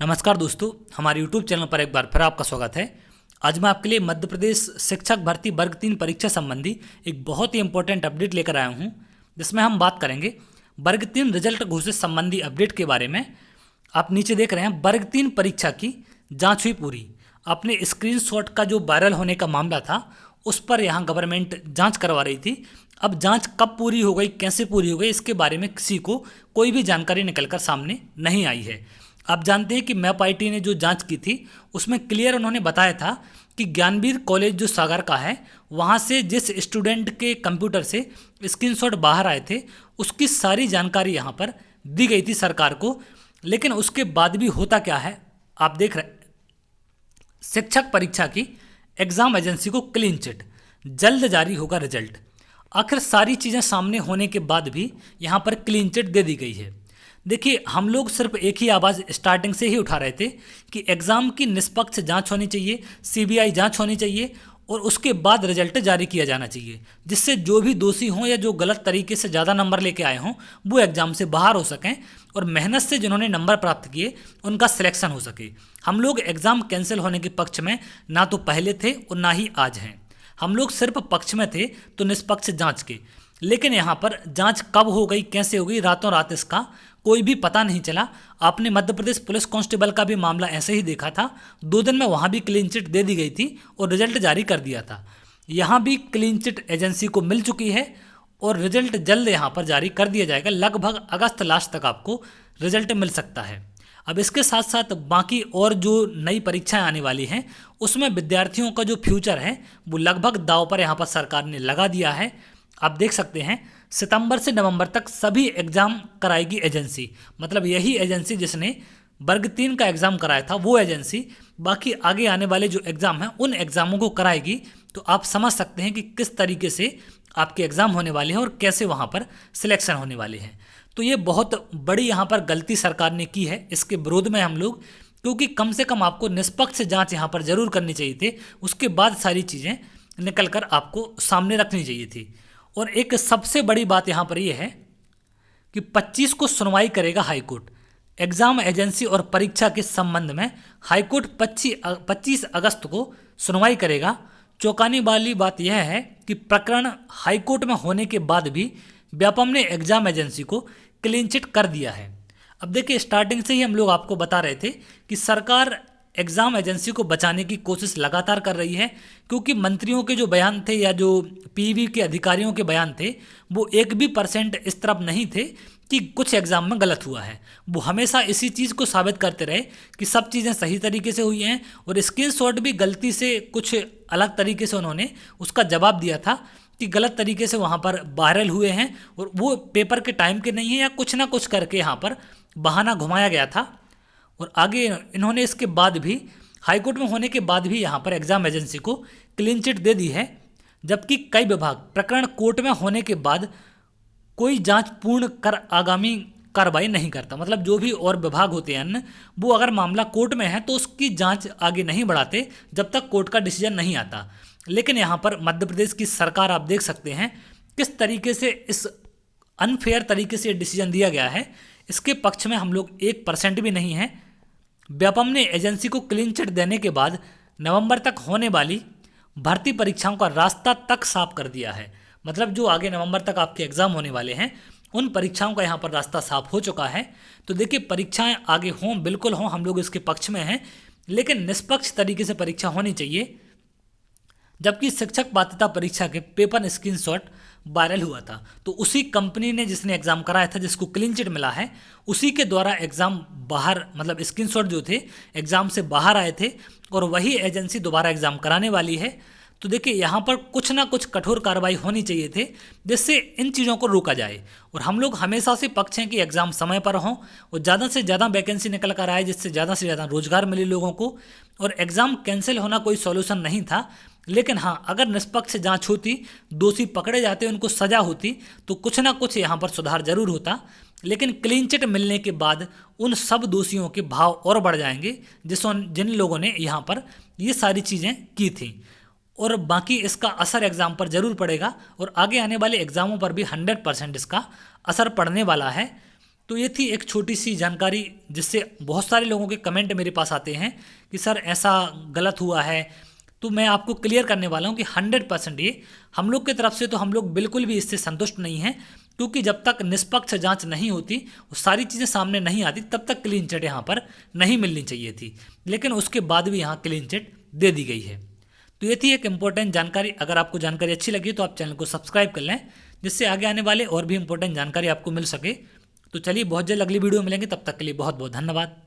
नमस्कार दोस्तों, हमारे YouTube चैनल पर एक बार फिर आपका स्वागत है। आज मैं आपके लिए मध्य प्रदेश शिक्षक भर्ती वर्ग 3 परीक्षा संबंधी एक बहुत ही इंपॉर्टेंट अपडेट लेकर आया हूं, जिसमें हम बात करेंगे वर्ग 3 रिजल्ट घोषित संबंधी अपडेट के बारे में। आप नीचे देख रहे हैं वर्ग 3 परीक्षा की जांच हुई पूरी। अपने स्क्रीनशॉट का जो वायरल होने का मामला था उस पर यहाँ गवर्नमेंट जाँच करवा रही थी। अब जाँच कब पूरी हो गई, कैसे पूरी हो गई, इसके बारे में किसी को कोई भी जानकारी निकलकर सामने नहीं आई है। आप जानते हैं कि मैप आईटी ने जो जांच की थी उसमें क्लियर उन्होंने बताया था कि ज्ञानवीर कॉलेज जो सागर का है वहां से जिस स्टूडेंट के कंप्यूटर से स्क्रीनशॉट बाहर आए थे उसकी सारी जानकारी यहां पर दी गई थी सरकार को। लेकिन उसके बाद भी होता क्या है, आप देख रहे शिक्षक परीक्षा की एग्जाम एजेंसी को क्लीन चिट, जल्द जारी होगा रिजल्ट। आखिर सारी चीज़ें सामने होने के बाद भी यहाँ पर क्लीन चिट दे दी गई है। देखिए, हम लोग सिर्फ एक ही आवाज़ स्टार्टिंग से ही उठा रहे थे कि एग्ज़ाम की निष्पक्ष जांच होनी चाहिए, सीबीआई जांच होनी चाहिए और उसके बाद रिजल्ट जारी किया जाना चाहिए, जिससे जो भी दोषी हों या जो गलत तरीके से ज़्यादा नंबर लेके आए हों वो एग्ज़ाम से बाहर हो सकें और मेहनत से जिन्होंने नंबर प्राप्त किए उनका सिलेक्शन हो सके। हम लोग एग्ज़ाम कैंसिल होने के पक्ष में ना तो पहले थे और ना ही आज हैं। हम लोग सिर्फ पक्ष में थे तो निष्पक्ष जाँच के। लेकिन यहाँ पर जांच कब हो गई, कैसे हो गई, रातों रात इसका कोई भी पता नहीं चला। आपने मध्य प्रदेश पुलिस कांस्टेबल का भी मामला ऐसे ही देखा था, 2 दिन में वहाँ भी क्लीन चिट दे दी गई थी और रिजल्ट जारी कर दिया था। यहाँ भी क्लीन चिट एजेंसी को मिल चुकी है और रिजल्ट जल्द यहाँ पर जारी कर दिया जाएगा। लगभग अगस्त लास्ट तक आपको रिजल्ट मिल सकता है। अब इसके साथ साथ बाकी और जो नई परीक्षाएं आने वाली हैं उसमें विद्यार्थियों का जो फ्यूचर है वो लगभग दांव पर यहाँ पर सरकार ने लगा दिया है। आप देख सकते हैं सितंबर से नवंबर तक सभी एग्ज़ाम कराएगी एजेंसी, मतलब यही एजेंसी जिसने वर्ग 3 का एग्ज़ाम कराया था वो एजेंसी बाकी आगे आने वाले जो एग्ज़ाम हैं उन एग्ज़ामों को कराएगी। तो आप समझ सकते हैं कि किस तरीके से आपके एग्ज़ाम होने वाले हैं और कैसे वहाँ पर सिलेक्शन होने वाले हैं। तो ये बहुत बड़ी यहाँ पर गलती सरकार ने की है, इसके विरोध में हम लोग, क्योंकि कम से कम आपको निष्पक्ष जाँच यहाँ पर ज़रूर करनी चाहिए थी, उसके बाद सारी चीज़ें निकल कर आपको सामने रखनी चाहिए थी। और एक सबसे बड़ी बात यहाँ पर यह है कि 25 को सुनवाई करेगा हाईकोर्ट। एग्ज़ाम एजेंसी और परीक्षा के संबंध में हाईकोर्ट 25 अगस्त को सुनवाई करेगा। चौंकाने वाली बात यह है कि प्रकरण हाईकोर्ट में होने के बाद भी व्यापम ने एग्ज़ाम एजेंसी को क्लीन चिट कर दिया है। अब देखिए, स्टार्टिंग से ही हम लोग आपको बता रहे थे कि सरकार एग्ज़ाम एजेंसी को बचाने की कोशिश लगातार कर रही है, क्योंकि मंत्रियों के जो बयान थे या जो पीवी के अधिकारियों के बयान थे वो 1% इस तरफ नहीं थे कि कुछ एग्ज़ाम में गलत हुआ है। वो हमेशा इसी चीज़ को साबित करते रहे कि सब चीज़ें सही तरीके से हुई हैं और स्क्रीनशॉट भी गलती से कुछ अलग तरीके से उन्होंने उसका जवाब दिया था कि गलत तरीके से वहाँ पर वायरल हुए हैं और वो पेपर के टाइम के नहीं है या कुछ ना कुछ करके यहाँ पर बहाना घुमाया गया था। और आगे इन्होंने इसके बाद भी हाईकोर्ट में होने के बाद भी यहाँ पर एग्ज़ाम एजेंसी को क्लीन चिट दे दी है, जबकि कई विभाग प्रकरण कोर्ट में होने के बाद कोई जांच पूर्ण कर आगामी कार्रवाई नहीं करता। मतलब जो भी और विभाग होते हैं वो अगर मामला कोर्ट में है तो उसकी जांच आगे नहीं बढ़ाते जब तक कोर्ट का डिसीजन नहीं आता। लेकिन यहाँ पर मध्य प्रदेश की सरकार आप देख सकते हैं किस तरीके से इस अनफेयर तरीके से डिसीजन दिया गया है, इसके पक्ष में हम लोग 1% भी नहीं हैं। व्यापम ने एजेंसी को क्लीन चिट देने के बाद नवंबर तक होने वाली भर्ती परीक्षाओं का रास्ता तक साफ कर दिया है। मतलब जो आगे नवंबर तक आपके एग्ज़ाम होने वाले हैं उन परीक्षाओं का यहाँ पर रास्ता साफ हो चुका है। तो देखिए, परीक्षाएं आगे हों, बिल्कुल हों, हम लोग इसके पक्ष में हैं, लेकिन निष्पक्ष तरीके से परीक्षा होनी चाहिए। जबकि शिक्षक पात्रता परीक्षा के पेपर स्क्रीनशॉट वायरल हुआ था तो उसी कंपनी ने जिसने एग्ज़ाम कराया था, जिसको क्लीन चिट मिला है, उसी के द्वारा एग्ज़ाम बाहर, मतलब स्क्रीनशॉट जो थे एग्ज़ाम से बाहर आए थे और वही एजेंसी दोबारा एग्ज़ाम कराने वाली है। तो देखिए, यहाँ पर कुछ ना कुछ कठोर कार्रवाई होनी चाहिए थे जिससे इन चीज़ों को रोका जाए। और हम लोग हमेशा से पक्ष हैं कि एग्ज़ाम समय पर हों और ज़्यादा से ज़्यादा वैकेंसी निकल कर आए, जिससे ज़्यादा से ज़्यादा रोजगार मिले लोगों को। और एग्ज़ाम कैंसिल होना कोई सॉल्यूशन नहीं था, लेकिन हाँ, अगर निष्पक्ष जांच होती, दोषी पकड़े जाते, उनको सज़ा होती तो कुछ ना कुछ यहाँ पर सुधार जरूर होता। लेकिन क्लीन चिट मिलने के बाद उन सब दोषियों के भाव और बढ़ जाएंगे जिन लोगों ने यहाँ पर ये सारी चीज़ें की थी। और बाकी इसका असर एग्ज़ाम पर ज़रूर पड़ेगा और आगे आने वाले एग्ज़ामों पर भी 100% इसका असर पड़ने वाला है। तो ये थी एक छोटी सी जानकारी, जिससे बहुत सारे लोगों के कमेंट मेरे पास आते हैं कि सर ऐसा गलत हुआ है। तो मैं आपको क्लियर करने वाला हूँ कि 100% ये हम लोग की तरफ से तो हम लोग बिल्कुल भी इससे संतुष्ट नहीं हैं, क्योंकि जब तक निष्पक्ष जांच नहीं होती, वो सारी चीज़ें सामने नहीं आती, तब तक क्लीन चिट यहाँ पर नहीं मिलनी चाहिए थी। लेकिन उसके बाद भी यहाँ क्लीन चिट दे दी गई है। तो ये थी एक इम्पोर्टेंट जानकारी। अगर आपको जानकारी अच्छी लगी तो आप चैनल को सब्सक्राइब कर लें, जिससे आगे आने वाले और भी इम्पोर्टेंट जानकारी आपको मिल सके। तो चलिए बहुत जल्द अगली वीडियो में मिलेंगे, तब तक के लिए बहुत बहुत धन्यवाद।